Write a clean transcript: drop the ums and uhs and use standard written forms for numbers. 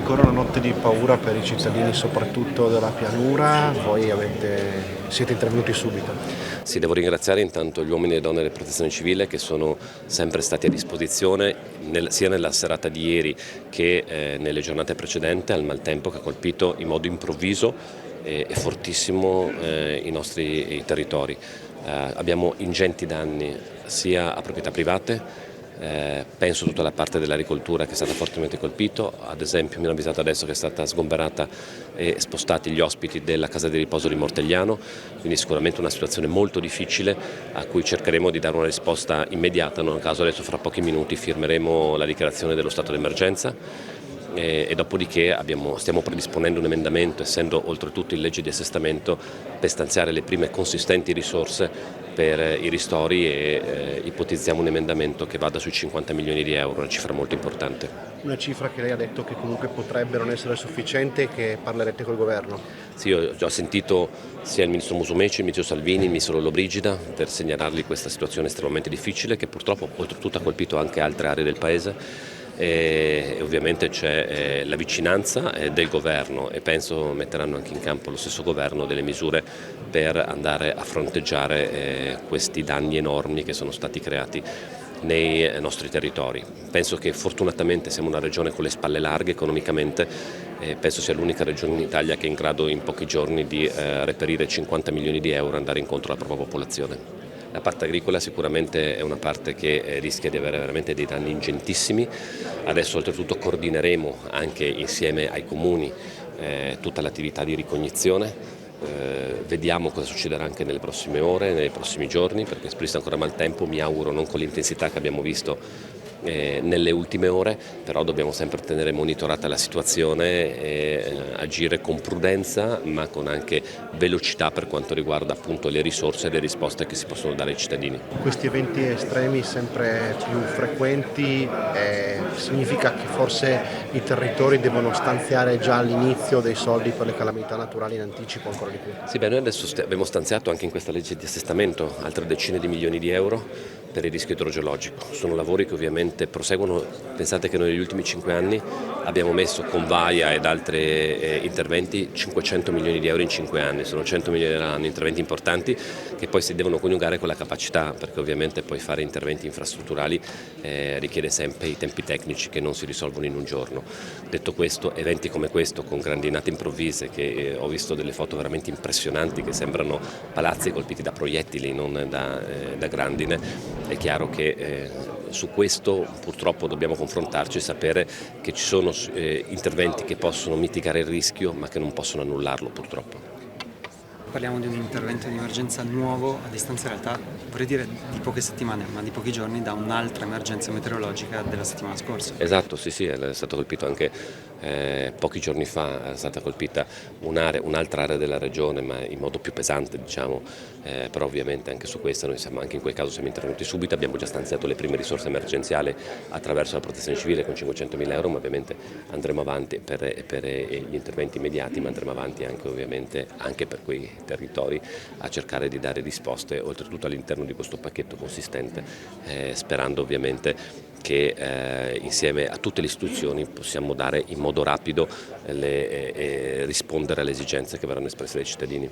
ancora una notte di paura per i cittadini, soprattutto della pianura. Voi siete intervenuti subito. Sì, devo ringraziare intanto gli uomini e donne della Protezione Civile che sono sempre stati a disposizione sia nella serata di ieri che nelle giornate precedenti al maltempo che ha colpito in modo improvviso e fortissimo i nostri territori. Abbiamo ingenti danni sia a proprietà private. Penso a tutta la parte dell'agricoltura che è stata fortemente colpita, ad esempio mi hanno avvisato adesso che è stata sgomberata e spostati gli ospiti della casa di riposo di Mortegliano, quindi sicuramente una situazione molto difficile a cui cercheremo di dare una risposta immediata, non a caso adesso fra pochi minuti firmeremo la dichiarazione dello stato d'emergenza e dopodiché stiamo predisponendo un emendamento, essendo oltretutto in legge di assestamento, per stanziare le prime consistenti risorse per i ristori e ipotizziamo un emendamento che vada sui 50 milioni di euro, una cifra molto importante. Una cifra che lei ha detto che comunque potrebbe non essere sufficiente e che parlerete col governo. Sì, io ho già sentito sia il ministro Musumeci, il ministro Salvini, il ministro Lollobrigida per segnalargli questa situazione estremamente difficile che purtroppo oltretutto ha colpito anche altre aree del Paese. E ovviamente c'è la vicinanza del governo e penso metteranno anche in campo lo stesso governo delle misure per andare a fronteggiare questi danni enormi che sono stati creati nei nostri territori. Penso che fortunatamente siamo una regione con le spalle larghe economicamente, penso sia l'unica regione in Italia che è in grado in pochi giorni di reperire 50 milioni di euro e andare incontro alla propria popolazione. La parte agricola sicuramente è una parte che rischia di avere veramente dei danni ingentissimi. Adesso oltretutto coordineremo anche insieme ai comuni tutta l'attività di ricognizione. Vediamo cosa succederà anche nelle prossime ore, nei prossimi giorni, perché esiste ancora maltempo, mi auguro non con l'intensità che abbiamo visto nelle ultime ore, però dobbiamo sempre tenere monitorata la situazione e agire con prudenza ma con anche velocità per quanto riguarda appunto le risorse e le risposte che si possono dare ai cittadini. Questi eventi estremi sempre più frequenti significa che forse i territori devono stanziare già all'inizio dei soldi per le calamità naturali in anticipo ancora di più. Sì, beh, noi adesso abbiamo stanziato anche in questa legge di assestamento altre decine di milioni di euro per il rischio idrogeologico. Sono lavori che ovviamente proseguono. Pensate che noi negli ultimi 5 anni abbiamo messo con VAIA ed altri interventi 500 milioni di euro in 5 anni, sono 100 milioni all'anno, interventi importanti che poi si devono coniugare con la capacità, perché ovviamente poi fare interventi infrastrutturali richiede sempre i tempi tecnici che non si risolvono in un giorno. Detto questo, eventi come questo con grandinate improvvise che ho visto delle foto veramente impressionanti che sembrano palazzi colpiti da proiettili, non da grandine. È chiaro che su questo purtroppo dobbiamo confrontarci e sapere che ci sono interventi che possono mitigare il rischio ma che non possono annullarlo purtroppo. Parliamo di un intervento di emergenza nuovo a distanza in realtà, vorrei dire di poche settimane, ma di pochi giorni da un'altra emergenza meteorologica della settimana scorsa. Esatto, sì, è stato colpito anche pochi giorni fa, è stata colpita un'altra area della regione, ma in modo più pesante, diciamo, però ovviamente anche su questa noi anche in quel caso siamo intervenuti subito, abbiamo già stanziato le prime risorse emergenziali attraverso la Protezione Civile con 500.000 euro, ma ovviamente andremo avanti per gli interventi immediati, ma andremo avanti anche ovviamente anche per quei territori a cercare di dare risposte oltretutto all'interno di questo pacchetto consistente, sperando ovviamente che insieme a tutte le istituzioni possiamo dare in modo rapido rispondere alle esigenze che verranno espresse dai cittadini.